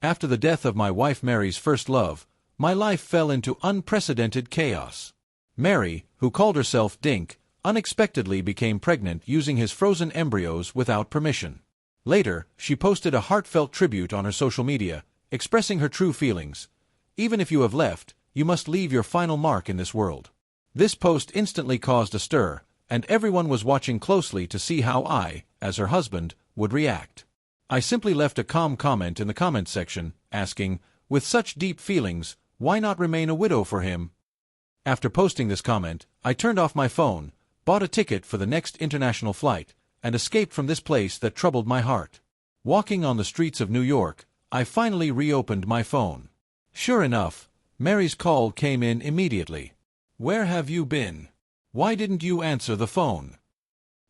After the death of my wife Mary's first love, my life fell into unprecedented chaos. Mary, who called herself Dink, unexpectedly became pregnant using his frozen embryos without permission. Later, she posted a heartfelt tribute on her social media, expressing her true feelings. "Even if you have left, you must leave your final mark in this world." This post instantly caused a stir, and everyone was watching closely to see how I, as her husband, would react. I simply left a calm comment in the comments section, asking, "With such deep feelings, why not remain a widow for him?" After posting this comment, I turned off my phone, bought a ticket for the next international flight, and escaped from this place that troubled my heart. Walking on the streets of New York, I finally reopened my phone. Sure enough, Mary's call came in immediately. "Where have you been? Why didn't you answer the phone?"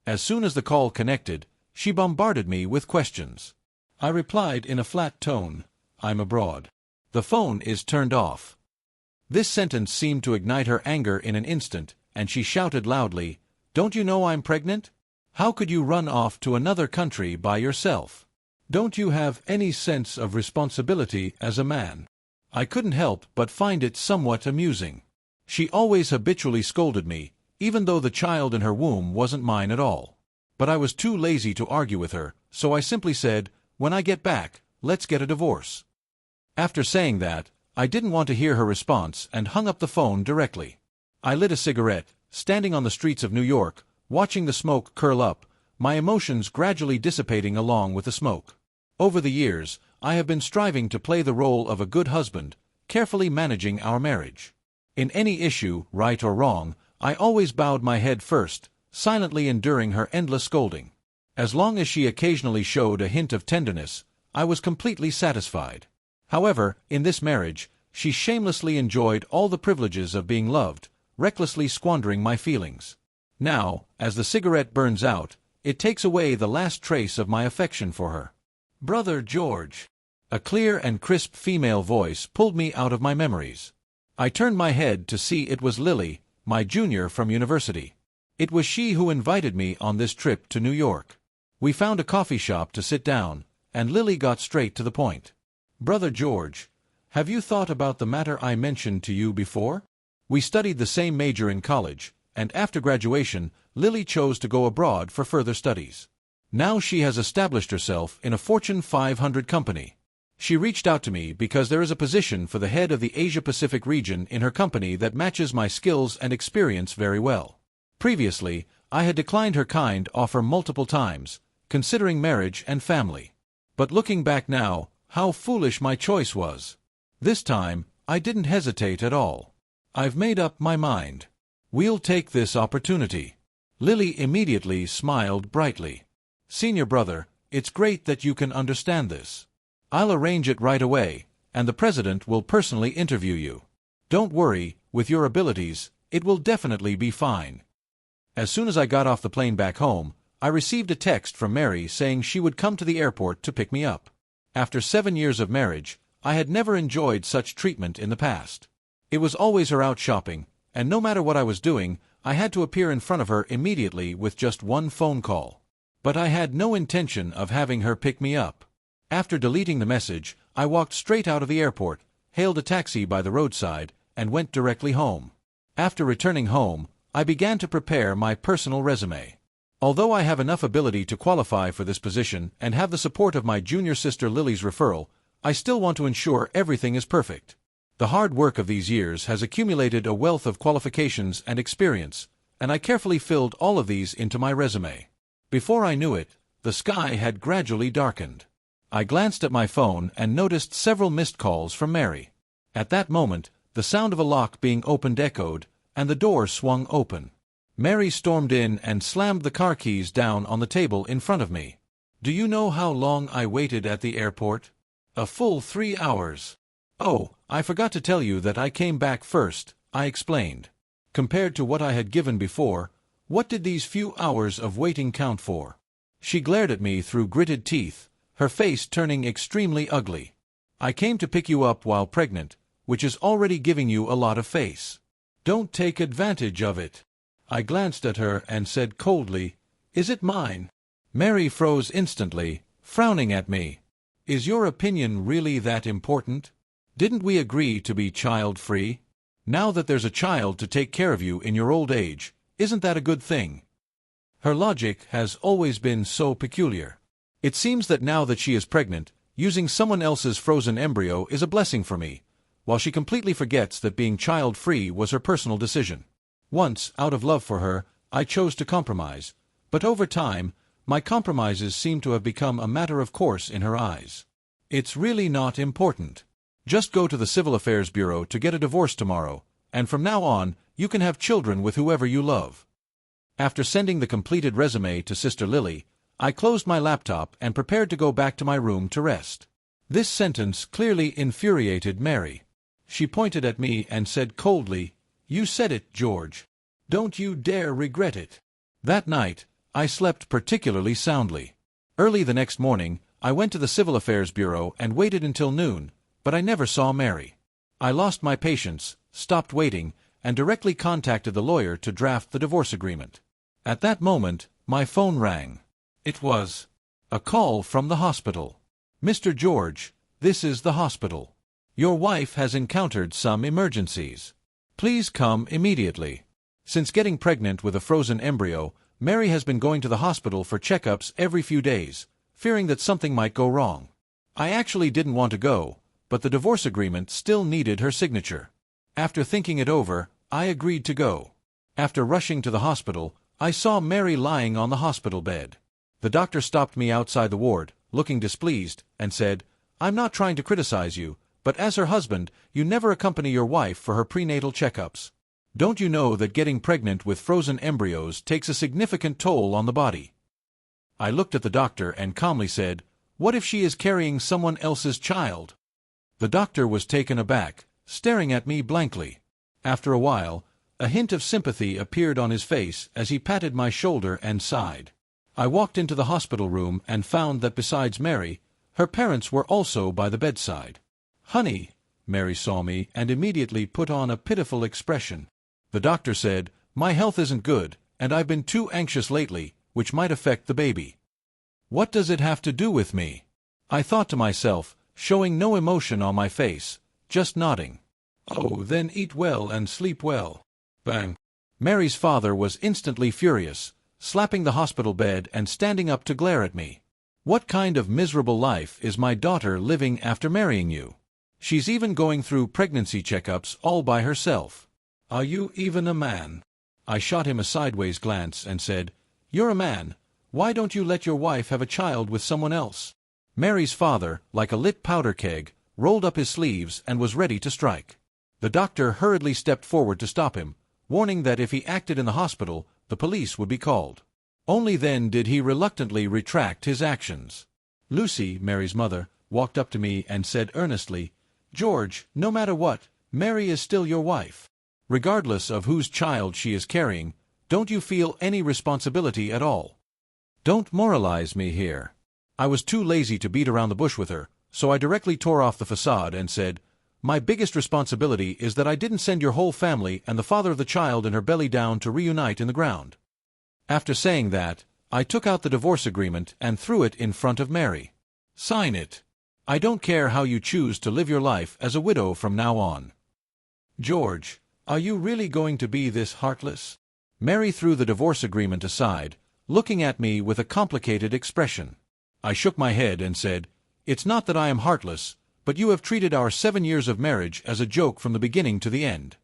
As soon as the call connected, she bombarded me with questions. I replied in a flat tone, "I'm abroad. The phone is turned off." This sentence seemed to ignite her anger in an instant, and she shouted loudly, "Don't you know I'm pregnant? How could you run off to another country by yourself? Don't you have any sense of responsibility as a man?" I couldn't help but find it somewhat amusing. She always habitually scolded me, even though the child in her womb wasn't mine at all. But I was too lazy to argue with her, so I simply said, "When I get back, let's get a divorce." After saying that, I didn't want to hear her response and hung up the phone directly. I lit a cigarette, standing on the streets of New York, watching the smoke curl up, my emotions gradually dissipating along with the smoke. Over the years, I have been striving to play the role of a good husband, carefully managing our marriage. In any issue, right or wrong, I always bowed my head first, silently enduring her endless scolding. As long as she occasionally showed a hint of tenderness, I was completely satisfied. However, in this marriage, she shamelessly enjoyed all the privileges of being loved, recklessly squandering my feelings. Now, as the cigarette burns out, it takes away the last trace of my affection for her. "Brother George." A clear and crisp female voice pulled me out of my memories. I turned my head to see it was Lily, my junior from university. It was she who invited me on this trip to New York. We found a coffee shop to sit down, and Lily got straight to the point. "Brother George, have you thought about the matter I mentioned to you before? We studied the same major in college, and after graduation, Lily chose to go abroad for further studies. Now she has established herself in a Fortune 500 company. She reached out to me because there is a position for the head of the Asia-Pacific region in her company that matches my skills and experience very well. Previously, I had declined her kind offer multiple times, considering marriage and family. But looking back now, how foolish my choice was. This time, I didn't hesitate at all. I've made up my mind. We'll take this opportunity." Lily immediately smiled brightly. "Senior brother, it's great that you can understand this. I'll arrange it right away, and the president will personally interview you. Don't worry, with your abilities, it will definitely be fine." As soon as I got off the plane back home, I received a text from Mary saying she would come to the airport to pick me up. After 7 years of marriage, I had never enjoyed such treatment in the past. It was always her out shopping, and no matter what I was doing, I had to appear in front of her immediately with just one phone call. But I had no intention of having her pick me up. After deleting the message, I walked straight out of the airport, hailed a taxi by the roadside, and went directly home. After returning home, I began to prepare my personal resume. Although I have enough ability to qualify for this position and have the support of my junior sister Lily's referral, I still want to ensure everything is perfect. The hard work of these years has accumulated a wealth of qualifications and experience, and I carefully filled all of these into my resume. Before I knew it, the sky had gradually darkened. I glanced at my phone and noticed several missed calls from Mary. At that moment, the sound of a lock being opened echoed, and the door swung open. Mary stormed in and slammed the car keys down on the table in front of me. "Do you know how long I waited at the airport? A full 3 hours. Oh, I forgot to tell you that I came back first," I explained. Compared to what I had given before, what did these few hours of waiting count for? She glared at me through gritted teeth, her face turning extremely ugly. "I came to pick you up while pregnant, which is already giving you a lot of face. Don't take advantage of it." I glanced at her and said coldly, "Is it mine?" Mary froze instantly, frowning at me. Is your opinion really that important? Didn't we agree to be child-free? Now that there's a child to take care of you in your old age, isn't that a good thing? Her logic has always been so peculiar. It seems that now that she is pregnant, using someone else's frozen embryo is a blessing for me, while she completely forgets that being child-free was her personal decision. Once, out of love for her, I chose to compromise, but over time, my compromises seem to have become a matter of course in her eyes. It's really not important. Just go to the Civil Affairs Bureau to get a divorce tomorrow, and from now on, you can have children with whoever you love. After sending the completed resume to Sister Lily, I closed my laptop and prepared to go back to my room to rest. This sentence clearly infuriated Mary. She pointed at me and said coldly, "You said it, George. Don't you dare regret it." That night, I slept particularly soundly. Early the next morning, I went to the Civil Affairs Bureau and waited until noon, but I never saw Mary. I lost my patience, stopped waiting, and directly contacted the lawyer to draft the divorce agreement. At that moment, my phone rang. It was a call from the hospital. "Mr. George, this is the hospital. Your wife has encountered some emergencies. Please come immediately." Since getting pregnant with a frozen embryo, Mary has been going to the hospital for checkups every few days, fearing that something might go wrong. I actually didn't want to go, but the divorce agreement still needed her signature. After thinking it over, I agreed to go. After rushing to the hospital, I saw Mary lying on the hospital bed. The doctor stopped me outside the ward, looking displeased, and said, "I'm not trying to criticize you, but as her husband, you never accompany your wife for her prenatal checkups. Don't you know that getting pregnant with frozen embryos takes a significant toll on the body?" I looked at the doctor and calmly said, "What if she is carrying someone else's child?" The doctor was taken aback, staring at me blankly. After a while, a hint of sympathy appeared on his face as he patted my shoulder and sighed. I walked into the hospital room and found that besides Mary, her parents were also by the bedside. "Honey," Mary saw me and immediately put on a pitiful expression. The doctor said, "My health isn't good, and I've been too anxious lately, which might affect the baby." What does it have to do with me? I thought to myself, showing no emotion on my face, just nodding. "Oh, then eat well and sleep well." Bang! Mary's father was instantly furious, slapping the hospital bed and standing up to glare at me. "What kind of miserable life is my daughter living after marrying you? She's even going through pregnancy checkups all by herself. Are you even a man?" I shot him a sideways glance and said, "You're a man. Why don't you let your wife have a child with someone else?" Mary's father, like a lit powder keg, rolled up his sleeves and was ready to strike. The doctor hurriedly stepped forward to stop him, warning that if he acted in the hospital, the police would be called. Only then did he reluctantly retract his actions. Lucy, Mary's mother, walked up to me and said earnestly, "George, no matter what, Mary is still your wife. Regardless of whose child she is carrying, don't you feel any responsibility at all? Don't moralize me here." I was too lazy to beat around the bush with her, so I directly tore off the facade and said, "My biggest responsibility is that I didn't send your whole family and the father of the child in her belly down to reunite in the ground." After saying that, I took out the divorce agreement and threw it in front of Mary. "Sign it. I don't care how you choose to live your life as a widow from now on." "George, are you really going to be this heartless?" Mary threw the divorce agreement aside, looking at me with a complicated expression. I shook my head and said, "It's not that I am heartless, but you have treated our 7 years of marriage as a joke from the beginning to the end."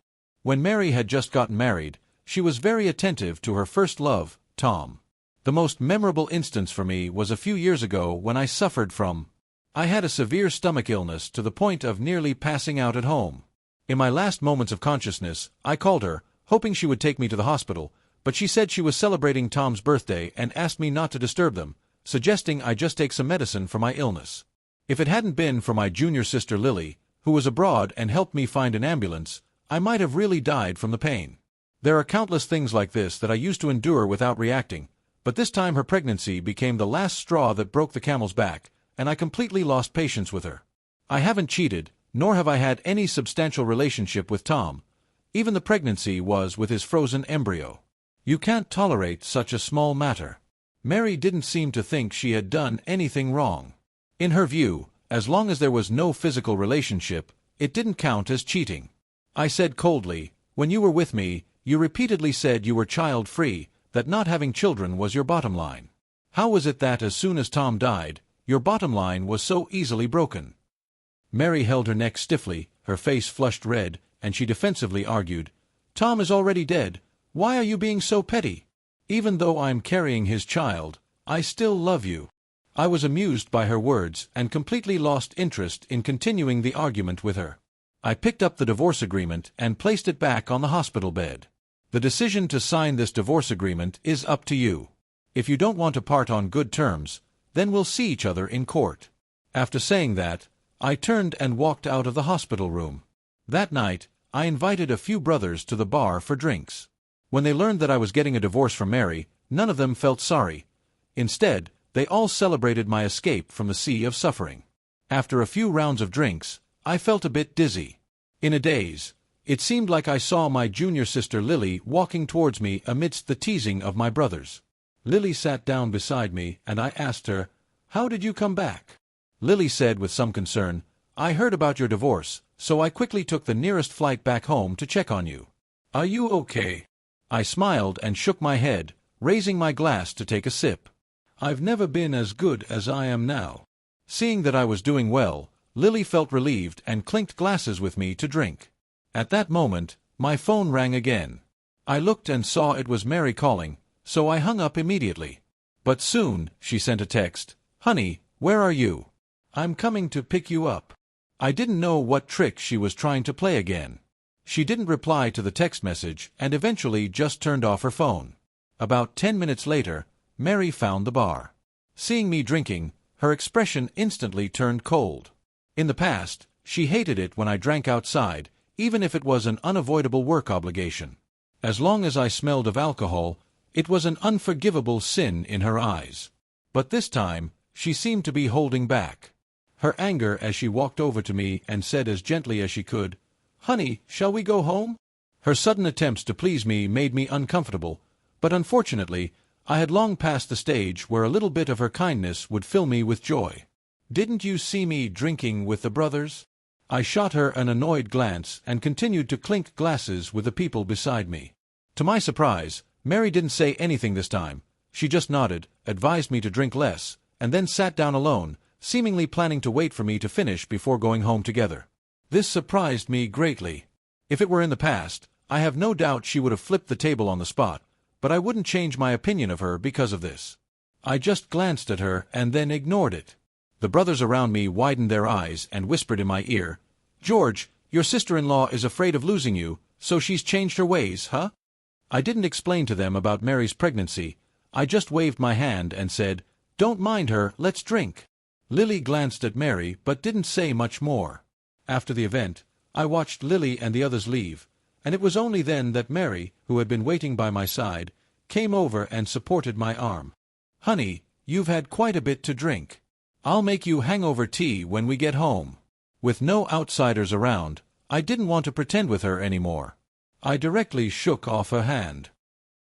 When Mary had just gotten married, she was very attentive to her first love, Tom. The most memorable instance for me was a few years ago when I suffered from. I had a severe stomach illness to the point of nearly passing out at home. In my last moments of consciousness, I called her, hoping she would take me to the hospital, but she said she was celebrating Tom's birthday and asked me not to disturb them, suggesting I just take some medicine for my illness. If it hadn't been for my junior sister Lily, who was abroad and helped me find an ambulance, I might have really died from the pain. There are countless things like this that I used to endure without reacting, but this time her pregnancy became the last straw that broke the camel's back, and I completely lost patience with her. I haven't cheated, nor have I had any substantial relationship with Tom. Even the pregnancy was with his frozen embryo. You can't tolerate such a small matter. Mary didn't seem to think she had done anything wrong. In her view, As long as there was no physical relationship, it didn't count as cheating. I said coldly, when you were with me, you repeatedly said you were child-free, that not having children was your bottom line. How was it that as soon as Tom died, your bottom line was so easily broken? Mary held her neck stiffly, her face flushed red, and she defensively argued, Tom is already dead. Why are you being so petty? Even though I'm carrying his child, I still love you. I was amused by her words and completely lost interest in continuing the argument with her. I picked up the divorce agreement and placed it back on the hospital bed. The decision to sign this divorce agreement is up to you. If you don't want to part on good terms, then we'll see each other in court. After saying that, I turned and walked out of the hospital room. That night, I invited a few brothers to the bar for drinks. When they learned that I was getting a divorce from Mary, none of them felt sorry. Instead, they all celebrated my escape from the sea of suffering. After a few rounds of drinks, I felt a bit dizzy. In a daze, it seemed like I saw my junior sister Lily walking towards me amidst the teasing of my brothers. Lily sat down beside me and I asked her, "How did you come back?" Lily said with some concern, "I heard about your divorce, so I quickly took the nearest flight back home to check on you. Are you okay?" I smiled and shook my head, raising my glass to take a sip. "I've never been as good as I am now." Seeing that I was doing well, Lily felt relieved and clinked glasses with me to drink. At that moment, my phone rang again. I looked and saw it was Mary calling, so I hung up immediately. But soon, she sent a text, "Honey, where are you? I'm coming to pick you up." I didn't know what trick she was trying to play again. She didn't reply to the text message and eventually just turned off her phone. About 10 minutes later, Mary found the bar. Seeing me drinking, her expression instantly turned cold. In the past, she hated it when I drank outside, even if it was an unavoidable work obligation. As long as I smelled of alcohol, it was an unforgivable sin in her eyes. But this time, she seemed to be holding back. Her anger as she walked over to me and said as gently as she could, "Honey, shall we go home?" Her sudden attempts to please me made me uncomfortable, but unfortunately, I had long passed the stage where a little bit of her kindness would fill me with joy. "Didn't you see me drinking with the brothers?" I shot her an annoyed glance and continued to clink glasses with the people beside me. To my surprise, Mary didn't say anything this time. She just nodded, advised me to drink less, and then sat down alone, seemingly planning to wait for me to finish before going home together. This surprised me greatly. If it were in the past, I have no doubt she would have flipped the table on the spot, but I wouldn't change my opinion of her because of this. I just glanced at her and then ignored it. The brothers around me widened their eyes and whispered in my ear, "George, your sister-in-law is afraid of losing you, so she's changed her ways, huh?" I didn't explain to them about Mary's pregnancy. I just waved my hand and said, "Don't mind her, let's drink." Lily glanced at Mary but didn't say much more. After the event, I watched Lily and the others leave, and it was only then that Mary, who had been waiting by my side, came over and supported my arm. "Honey, you've had quite a bit to drink. I'll make you hangover tea when we get home." With no outsiders around, I didn't want to pretend with her anymore. I directly shook off her hand.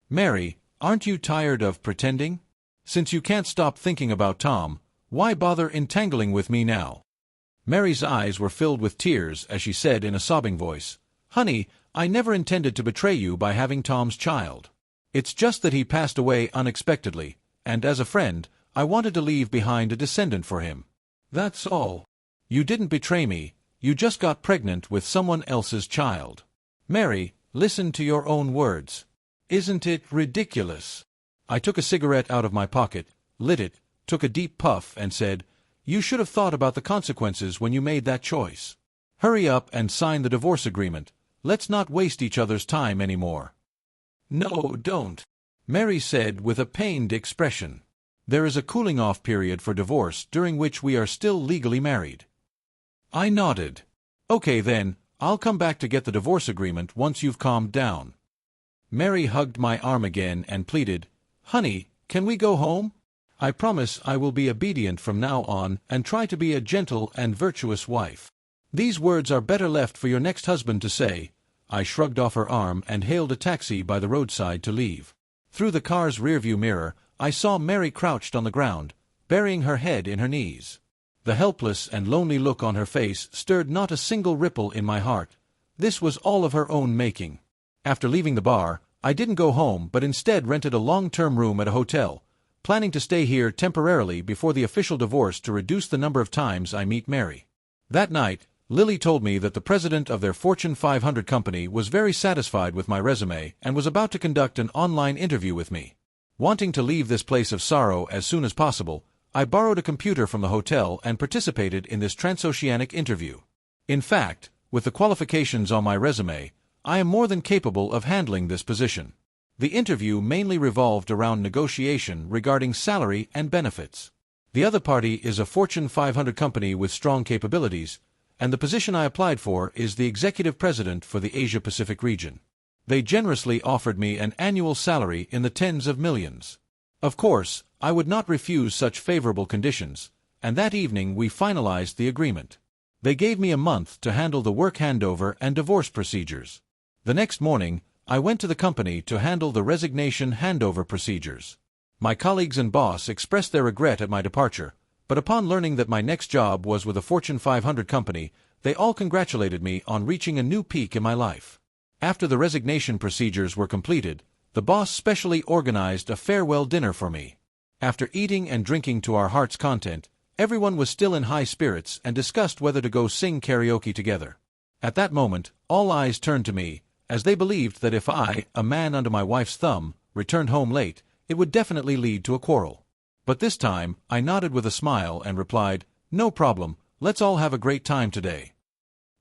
"Mary, aren't you tired of pretending? Since you can't stop thinking about Tom, why bother entangling with me now?" Mary's eyes were filled with tears as she said in a sobbing voice, "Honey, I never intended to betray you by having Tom's child. It's just that he passed away unexpectedly, and as a friend, I wanted to leave behind a descendant for him. That's all. You didn't betray me, you just got pregnant with someone else's child. Mary, listen to your own words. Isn't it ridiculous?" I took a cigarette out of my pocket, lit it, took a deep puff, and said, "You should have thought about the consequences when you made that choice. Hurry up and sign the divorce agreement. Let's not waste each other's time anymore." "No, don't," Mary said with a pained expression. "There is a cooling-off period for divorce during which we are still legally married." I nodded. "Okay then, I'll come back to get the divorce agreement once you've calmed down." Mary hugged my arm again and pleaded, "Honey, can we go home? I promise I will be obedient from now on and try to be a gentle and virtuous wife. These words are better left for your next husband to say." I shrugged off her arm and hailed a taxi by the roadside to leave. Through the car's rearview mirror, I saw Mary crouched on the ground, burying her head in her knees. The helpless and lonely look on her face stirred not a single ripple in my heart. This was all of her own making. After leaving the bar, I didn't go home but instead rented a long-term room at a hotel, planning to stay here temporarily before the official divorce to reduce the number of times I meet Mary. That night, Lily told me that the president of their Fortune 500 company was very satisfied with my resume and was about to conduct an online interview with me. Wanting to leave this place of sorrow as soon as possible, I borrowed a computer from the hotel and participated in this transoceanic interview. In fact, with the qualifications on my resume, I am more than capable of handling this position. The interview mainly revolved around negotiation regarding salary and benefits. The other party is a Fortune 500 company with strong capabilities, and the position I applied for is the executive president for the Asia-Pacific region. They generously offered me an annual salary in the tens of millions. Of course, I would not refuse such favorable conditions, and that evening we finalized the agreement. They gave me a month to handle the work handover and divorce procedures. The next morning, I went to the company to handle the resignation handover procedures. My colleagues and boss expressed their regret at my departure, but upon learning that my next job was with a Fortune 500 company, they all congratulated me on reaching a new peak in my life. After the resignation procedures were completed, the boss specially organized a farewell dinner for me. After eating and drinking to our heart's content, everyone was still in high spirits and discussed whether to go sing karaoke together. At that moment, all eyes turned to me, as they believed that if I, a man under my wife's thumb, returned home late, it would definitely lead to a quarrel. But this time, I nodded with a smile and replied, "No problem, let's all have a great time today."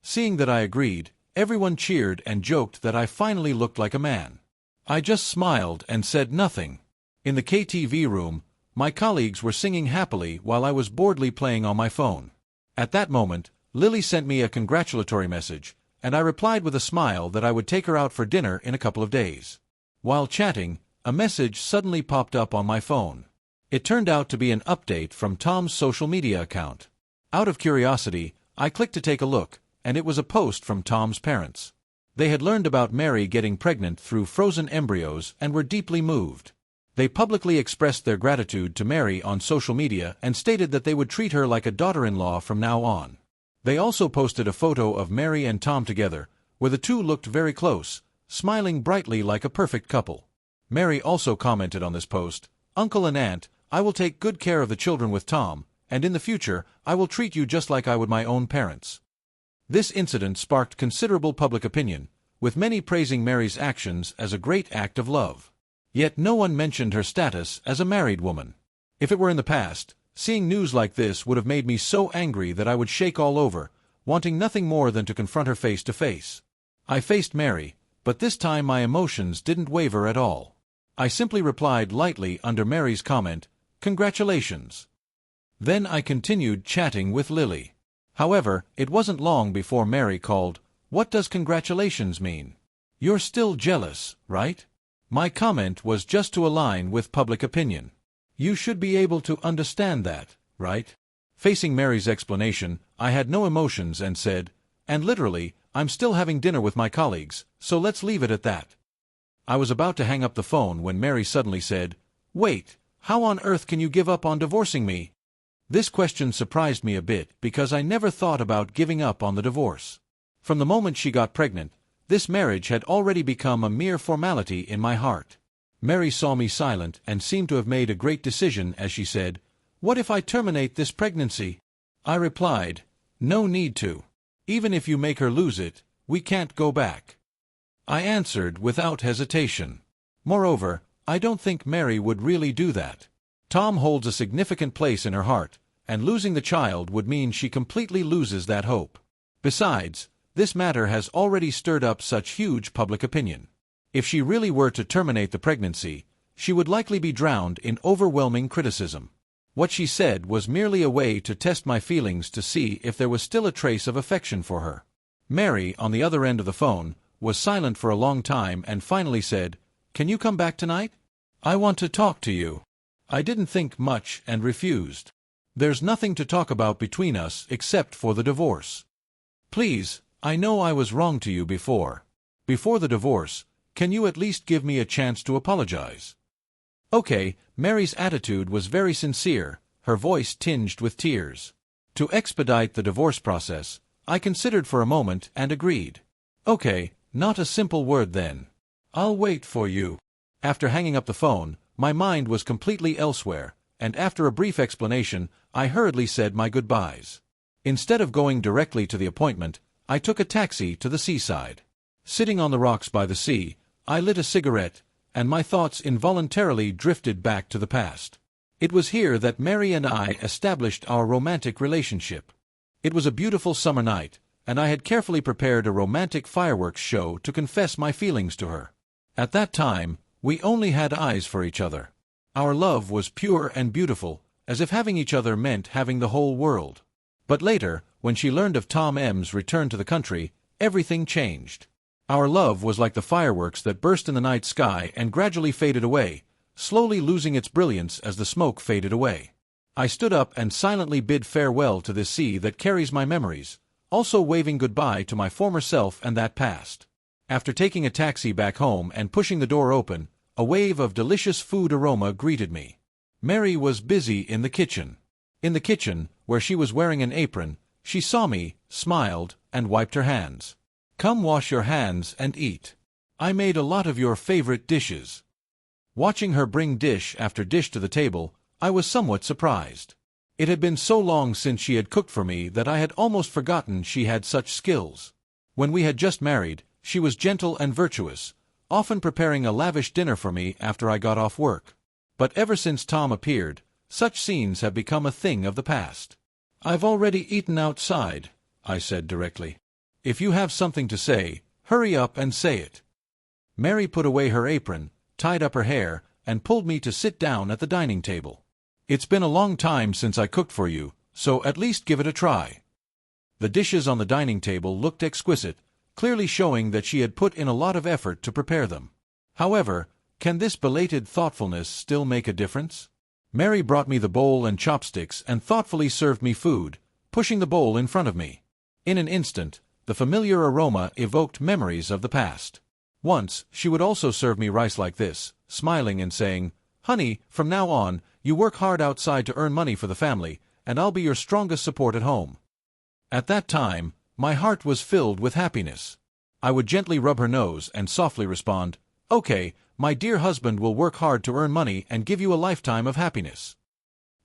Seeing that I agreed, everyone cheered and joked that I finally looked like a man. I just smiled and said nothing. In the KTV room, my colleagues were singing happily while I was boredly playing on my phone. At that moment, Lily sent me a congratulatory message, and I replied with a smile that I would take her out for dinner in a couple of days. While chatting, a message suddenly popped up on my phone. It turned out to be an update from Tom's social media account. Out of curiosity, I clicked to take a look, and it was a post from Tom's parents. They had learned about Mary getting pregnant through frozen embryos and were deeply moved. They publicly expressed their gratitude to Mary on social media and stated that they would treat her like a daughter-in-law from now on. They also posted a photo of Mary and Tom together, where the two looked very close, smiling brightly like a perfect couple. Mary also commented on this post, "Uncle and Aunt, I will take good care of the children with Tom, and in the future, I will treat you just like I would my own parents." This incident sparked considerable public opinion, with many praising Mary's actions as a great act of love. Yet no one mentioned her status as a married woman. If it were in the past, seeing news like this would have made me so angry that I would shake all over, wanting nothing more than to confront her face to face. I faced Mary, but this time my emotions didn't waver at all. I simply replied lightly under Mary's comment, "Congratulations." Then I continued chatting with Lily. However, it wasn't long before Mary called, "What does congratulations mean? You're still jealous, right?" My comment was just to align with public opinion. "You should be able to understand that, right?" Facing Mary's explanation, I had no emotions and said, "And literally, I'm still having dinner with my colleagues, so let's leave it at that." I was about to hang up the phone when Mary suddenly said, "Wait, how on earth can you give up on divorcing me?" This question surprised me a bit because I never thought about giving up on the divorce. From the moment she got pregnant, this marriage had already become a mere formality in my heart. Mary saw me silent and seemed to have made a great decision as she said, "What if I terminate this pregnancy?" I replied, "No need to. Even if you make her lose it, we can't go back." I answered without hesitation. Moreover, I don't think Mary would really do that. Tom holds a significant place in her heart, and losing the child would mean she completely loses that hope. Besides, this matter has already stirred up such huge public opinion. If she really were to terminate the pregnancy, she would likely be drowned in overwhelming criticism. What she said was merely a way to test my feelings to see if there was still a trace of affection for her. Mary, on the other end of the phone, was silent for a long time and finally said, "Can you come back tonight? I want to talk to you." I didn't think much and refused. "There's nothing to talk about between us except for the divorce. Please, I know I was wrong to you before. Before the divorce, can you at least give me a chance to apologize?" Okay, Mary's attitude was very sincere, her voice tinged with tears. To expedite the divorce process, I considered for a moment and agreed. Okay, not a simple word then. I'll wait for you. After hanging up the phone, my mind was completely elsewhere, and after a brief explanation, I hurriedly said my goodbyes. Instead of going directly to the appointment, I took a taxi to the seaside. Sitting on the rocks by the sea, I lit a cigarette, and my thoughts involuntarily drifted back to the past. It was here that Mary and I established our romantic relationship. It was a beautiful summer night, and I had carefully prepared a romantic fireworks show to confess my feelings to her. At that time, we only had eyes for each other. Our love was pure and beautiful, as if having each other meant having the whole world. But later, when she learned of Tom M's return to the country, everything changed. Our love was like the fireworks that burst in the night sky and gradually faded away, slowly losing its brilliance as the smoke faded away. I stood up and silently bid farewell to this sea that carries my memories, also waving goodbye to my former self and that past. After taking a taxi back home and pushing the door open, a wave of delicious food aroma greeted me. Mary was busy in the kitchen. In the kitchen, where she was wearing an apron, she saw me, smiled, and wiped her hands. "Come wash your hands and eat. I made a lot of your favorite dishes." Watching her bring dish after dish to the table, I was somewhat surprised. It had been so long since she had cooked for me that I had almost forgotten she had such skills. When we had just married, she was gentle and virtuous, often preparing a lavish dinner for me after I got off work. But ever since Tom appeared, such scenes have become a thing of the past. "I've already eaten outside," I said directly. "If you have something to say, hurry up and say it." Mary put away her apron, tied up her hair, and pulled me to sit down at the dining table. "It's been a long time since I cooked for you, so at least give it a try." The dishes on the dining table looked exquisite, clearly showing that she had put in a lot of effort to prepare them. However, can this belated thoughtfulness still make a difference? Mary brought me the bowl and chopsticks and thoughtfully served me food, pushing the bowl in front of me. In an instant, the familiar aroma evoked memories of the past. Once, she would also serve me rice like this, smiling and saying, "Honey, from now on, you work hard outside to earn money for the family, and I'll be your strongest support at home." At that time, my heart was filled with happiness. I would gently rub her nose and softly respond, "Okay, my dear husband will work hard to earn money and give you a lifetime of happiness."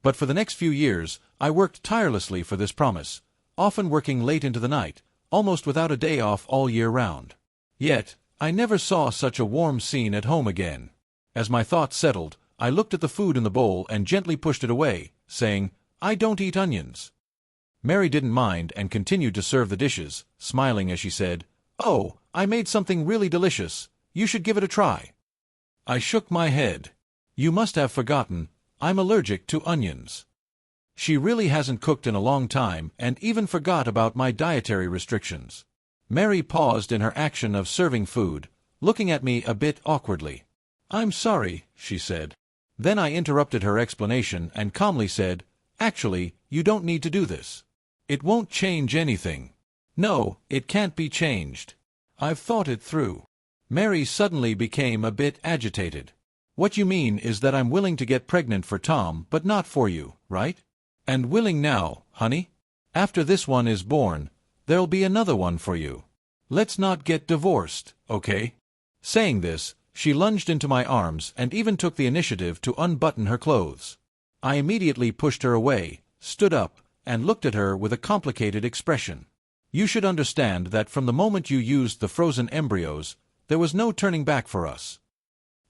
But for the next few years, I worked tirelessly for this promise, often working late into the night, almost without a day off all year round. Yet, I never saw such a warm scene at home again. As my thoughts settled, I looked at the food in the bowl and gently pushed it away, saying, "I don't eat onions." Mary didn't mind and continued to serve the dishes, smiling as she said, "Oh, I made something really delicious. You should give it a try." I shook my head. "You must have forgotten, I'm allergic to onions." She really hasn't cooked in a long time and even forgot about my dietary restrictions. Mary paused in her action of serving food, looking at me a bit awkwardly. "I'm sorry," she said. Then I interrupted her explanation and calmly said, "Actually, you don't need to do this. It won't change anything." "No, it can't be changed. I've thought it through." Mary suddenly became a bit agitated. "What you mean is that I'm willing to get pregnant for Tom, but not for you, right? And willing now, honey? After this one is born, there'll be another one for you. Let's not get divorced, okay?" Saying this, she lunged into my arms and even took the initiative to unbutton her clothes. I immediately pushed her away, stood up, and looked at her with a complicated expression. "You should understand that from the moment you used the frozen embryos, there was no turning back for us."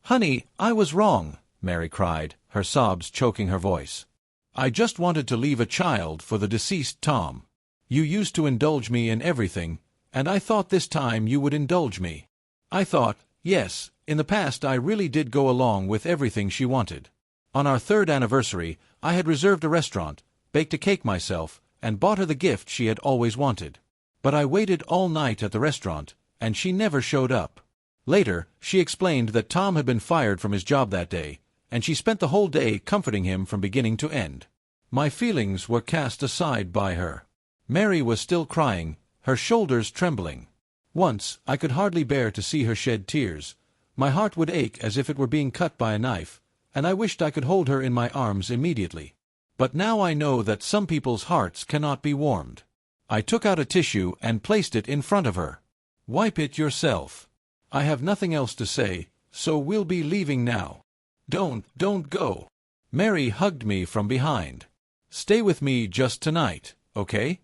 "Honey, I was wrong," Mary cried, her sobs choking her voice. "I just wanted to leave a child for the deceased Tom. You used to indulge me in everything, and I thought this time you would indulge me. I thought, yes, in the past I really did go along with everything she wanted. On our 3rd anniversary, I had reserved a restaurant, baked a cake myself, and bought her the gift she had always wanted. But I waited all night at the restaurant, and she never showed up. Later, she explained that Tom had been fired from his job that day, and she spent the whole day comforting him from beginning to end. My feelings were cast aside by her. Mary was still crying, her shoulders trembling. Once, I could hardly bear to see her shed tears. My heart would ache as if it were being cut by a knife, and I wished I could hold her in my arms immediately. But now I know that some people's hearts cannot be warmed. I took out a tissue and placed it in front of her. Wipe it yourself. I have nothing else to say, so we'll be leaving now. Don't go. Mary hugged me from behind. Stay with me just tonight, okay?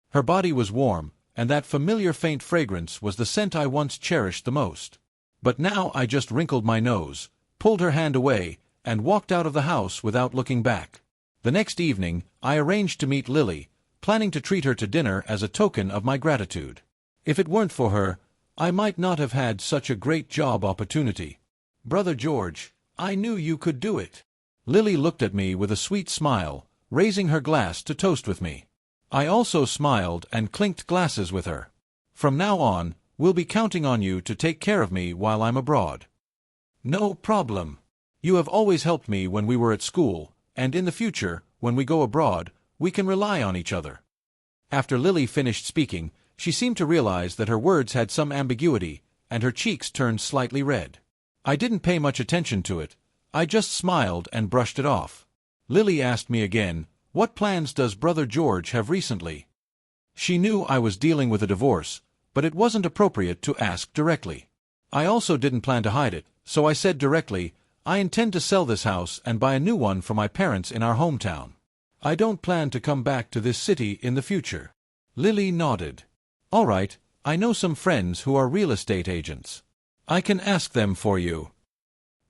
Her body was warm, and that familiar faint fragrance was the scent I once cherished the most. But now I just wrinkled my nose, pulled her hand away, and walked out of the house without looking back. The next evening, I arranged to meet Lily, planning to treat her to dinner as a token of my gratitude. If it weren't for her, I might not have had such a great job opportunity. Brother George, I knew you could do it. Lily looked at me with a sweet smile, raising her glass to toast with me. I also smiled and clinked glasses with her. From now on, we'll be counting on you to take care of me while I'm abroad. No problem. You have always helped me when we were at school, and in the future, when we go abroad, we can rely on each other. After Lily finished speaking, she seemed to realize that her words had some ambiguity, and her cheeks turned slightly red. I didn't pay much attention to it. I just smiled and brushed it off. Lily asked me again, "What plans does Brother George have recently?" She knew I was dealing with a divorce, but it wasn't appropriate to ask directly. I also didn't plan to hide it, so I said directly, "I intend to sell this house and buy a new one for my parents in our hometown. I don't plan to come back to this city in the future." Lily nodded. "All right, I know some friends who are real estate agents. I can ask them for you."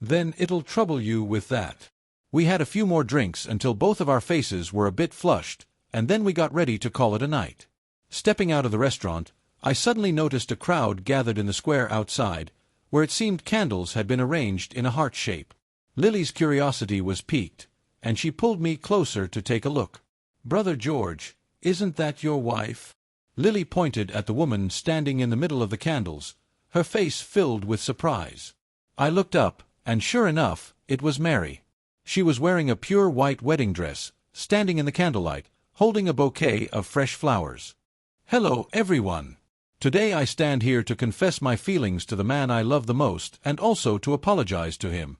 "Then it'll trouble you with that." We had a few more drinks until both of our faces were a bit flushed, and then we got ready to call it a night. Stepping out of the restaurant, I suddenly noticed a crowd gathered in the square outside, where it seemed candles had been arranged in a heart shape. Lily's curiosity was piqued, and she pulled me closer to take a look. "Brother George, isn't that your wife?" Lily pointed at the woman standing in the middle of the candles, her face filled with surprise. I looked up, and sure enough, it was Mary. She was wearing a pure white wedding dress, standing in the candlelight, holding a bouquet of fresh flowers. "Hello, everyone. Today I stand here to confess my feelings to the man I love the most and also to apologize to him."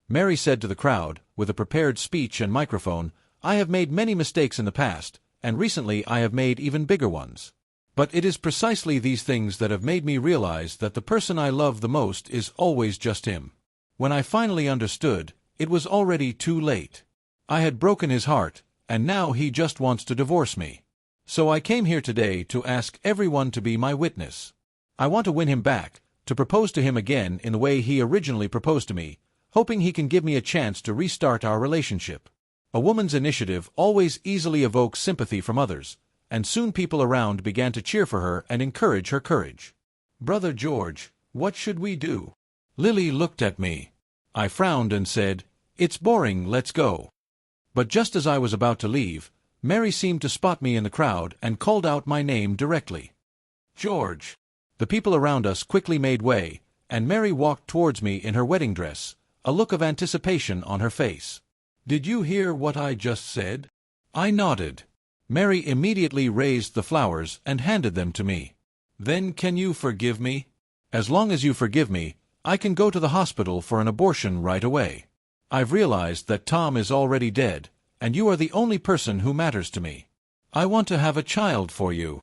Mary said to the crowd, with a prepared speech and microphone, "I have made many mistakes in the past, and recently I have made even bigger ones. But it is precisely these things that have made me realize that the person I love the most is always just him. When I finally understood, it was already too late. I had broken his heart, and now he just wants to divorce me. So I came here today to ask everyone to be my witness. I want to win him back, to propose to him again in the way he originally proposed to me, hoping he can give me a chance to restart our relationship." A woman's initiative always easily evokes sympathy from others, and soon people around began to cheer for her and encourage her courage. "Brother George, what should we do?" Lily looked at me. I frowned and said, "It's boring, let's go." But just as I was about to leave, Mary seemed to spot me in the crowd and called out my name directly. "George!" The people around us quickly made way, and Mary walked towards me in her wedding dress, a look of anticipation on her face. "Did you hear what I just said?" I nodded. Mary immediately raised the flowers and handed them to me. "Then can you forgive me? As long as you forgive me, I can go to the hospital for an abortion right away. I've realized that Tom is already dead, and you are the only person who matters to me. I want to have a child for you."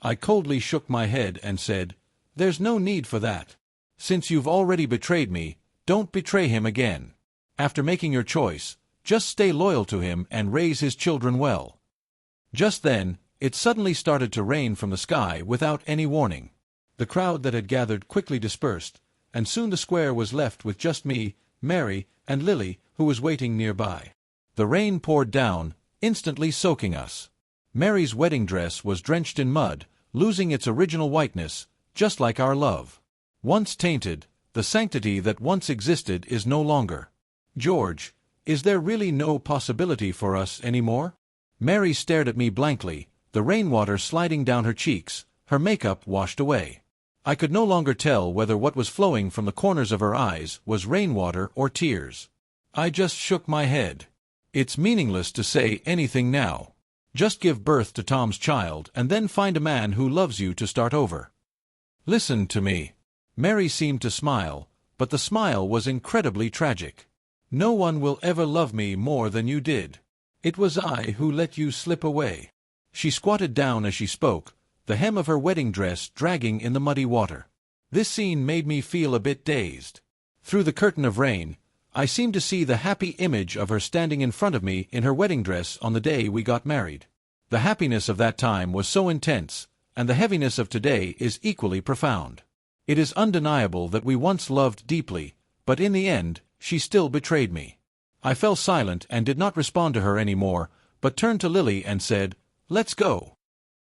I coldly shook my head and said, "There's no need for that. Since you've already betrayed me, don't betray him again. After making your choice, just stay loyal to him and raise his children well." Just then, it suddenly started to rain from the sky without any warning. The crowd that had gathered quickly dispersed, and soon the square was left with just me, Mary, and Lily, who was waiting nearby. The rain poured down, instantly soaking us. Mary's wedding dress was drenched in mud, losing its original whiteness, just like our love. Once tainted, the sanctity that once existed is no longer. "George, is there really no possibility for us anymore?" Mary stared at me blankly, the rainwater sliding down her cheeks, her makeup washed away. I could no longer tell whether what was flowing from the corners of her eyes was rainwater or tears. I just shook my head. "It's meaningless to say anything now. Just give birth to Tom's child and then find a man who loves you to start over." "Listen to me." Mary seemed to smile, but the smile was incredibly tragic. "No one will ever love me more than you did. It was I who let you slip away." She squatted down as she spoke, the hem of her wedding dress dragging in the muddy water. This scene made me feel a bit dazed. Through the curtain of rain, I seemed to see the happy image of her standing in front of me in her wedding dress on the day we got married. The happiness of that time was so intense, and the heaviness of today is equally profound. It is undeniable that we once loved deeply, but in the end, she still betrayed me. I fell silent and did not respond to her any more, but turned to Lily and said, "Let's go."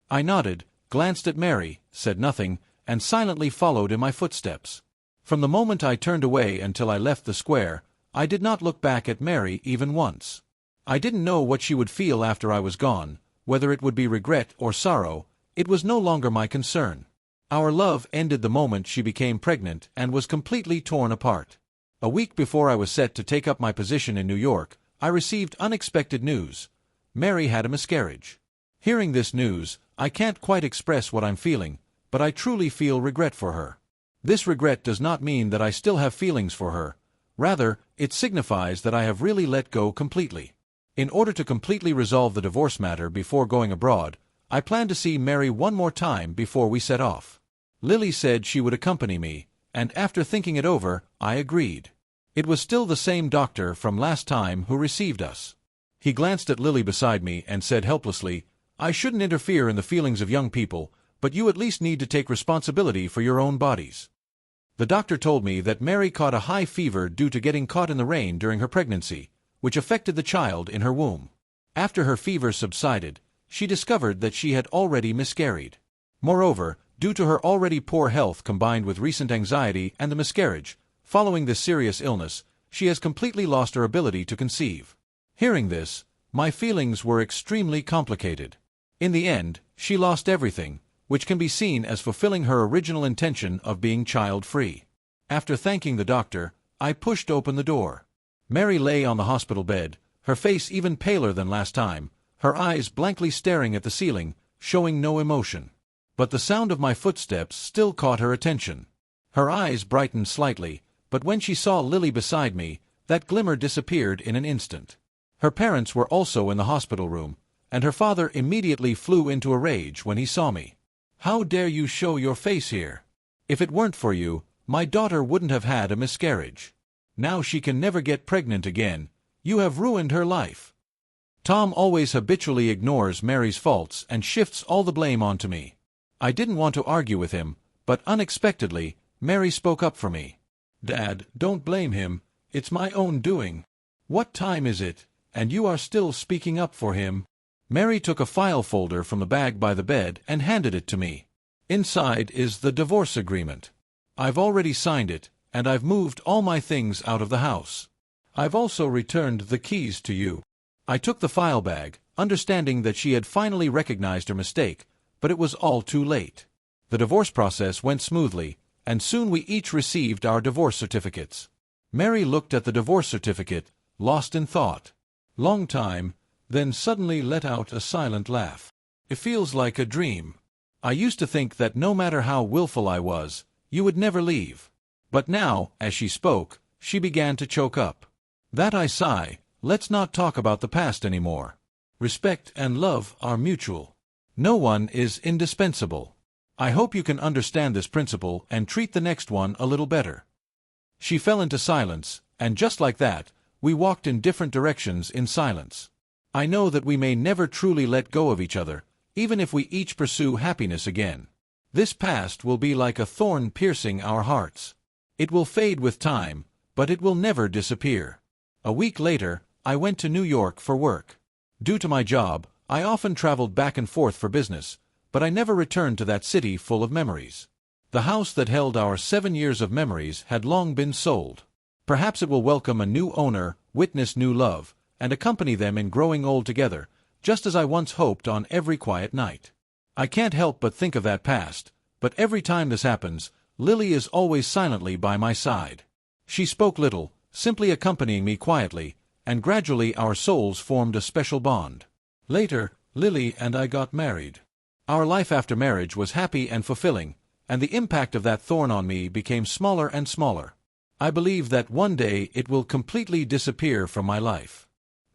I nodded, glanced at Mary, said nothing, and silently followed in my footsteps. From the moment I turned away until I left the square, I did not look back at Mary even once. I didn't know what she would feel after I was gone, whether it would be regret or sorrow. It was no longer my concern. Our love ended the moment she became pregnant and was completely torn apart. A week before I was set to take up my position in New York, I received unexpected news. Mary had a miscarriage. Hearing this news, I can't quite express what I'm feeling, but I truly feel regret for her. This regret does not mean that I still have feelings for her. Rather, it signifies that I have really let go completely. In order to completely resolve the divorce matter before going abroad, I plan to see Mary one more time before we set off. Lily said she would accompany me, and after thinking it over, I agreed. It was still the same doctor from last time who received us. He glanced at Lily beside me and said helplessly, "I shouldn't interfere in the feelings of young people, but you at least need to take responsibility for your own bodies." The doctor told me that Mary caught a high fever due to getting caught in the rain during her pregnancy, which affected the child in her womb. After her fever subsided, she discovered that she had already miscarried. Moreover, due to her already poor health combined with recent anxiety and the miscarriage, following this serious illness, she has completely lost her ability to conceive. Hearing this, my feelings were extremely complicated. In the end, she lost everything, which can be seen as fulfilling her original intention of being child-free. After thanking the doctor, I pushed open the door. Mary lay on the hospital bed, her face even paler than last time, her eyes blankly staring at the ceiling, showing no emotion. But the sound of my footsteps still caught her attention. Her eyes brightened slightly, but when she saw Lily beside me, that glimmer disappeared in an instant. Her parents were also in the hospital room, and her father immediately flew into a rage when he saw me. "How dare you show your face here? If it weren't for you, my daughter wouldn't have had a miscarriage. Now she can never get pregnant again. You have ruined her life." Tom always habitually ignores Mary's faults and shifts all the blame onto me. I didn't want to argue with him, but unexpectedly, Mary spoke up for me. "Dad, don't blame him. It's my own doing. What time is it, and you are still speaking up for him?" Mary took a file folder from the bag by the bed and handed it to me. "Inside is the divorce agreement. I've already signed it, and I've moved all my things out of the house. I've also returned the keys to you." I took the file bag, understanding that she had finally recognized her mistake, but it was all too late. The divorce process went smoothly, and soon we each received our divorce certificates. Mary looked at the divorce certificate, lost in thought. Long time, then suddenly let out a silent laugh. "It feels like a dream. I used to think that no matter how willful I was, you would never leave. But now, as she spoke, she began to choke up. That I sigh, let's not talk about the past anymore. Respect and love are mutual. No one is indispensable. I hope you can understand this principle and treat the next one a little better." She fell into silence, and just like that, we walked in different directions in silence. I know that we may never truly let go of each other, even if we each pursue happiness again. This past will be like a thorn piercing our hearts. It will fade with time, but it will never disappear. A week later, I went to New York for work. Due to my job, I often traveled back and forth for business, but I never returned to that city full of memories. The house that held our 7 years of memories had long been sold. Perhaps it will welcome a new owner, witness new love, and accompany them in growing old together, just as I once hoped on every quiet night. I can't help but think of that past, but every time this happens, Lily is always silently by my side. She spoke little, simply accompanying me quietly, and gradually our souls formed a special bond. Later, Lily and I got married. Our life after marriage was happy and fulfilling, and the impact of that thorn on me became smaller and smaller. I believe that one day it will completely disappear from my life.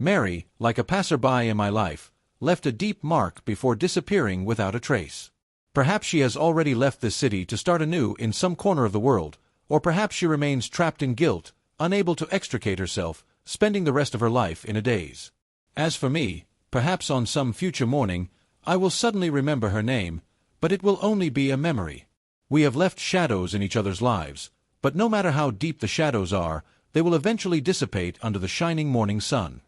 Mary, like a passerby in my life, left a deep mark before disappearing without a trace. Perhaps she has already left this city to start anew in some corner of the world, or perhaps she remains trapped in guilt, unable to extricate herself, spending the rest of her life in a daze. As for me, perhaps on some future morning, I will suddenly remember her name, but it will only be a memory. We have left shadows in each other's lives, but no matter how deep the shadows are, they will eventually dissipate under the shining morning sun.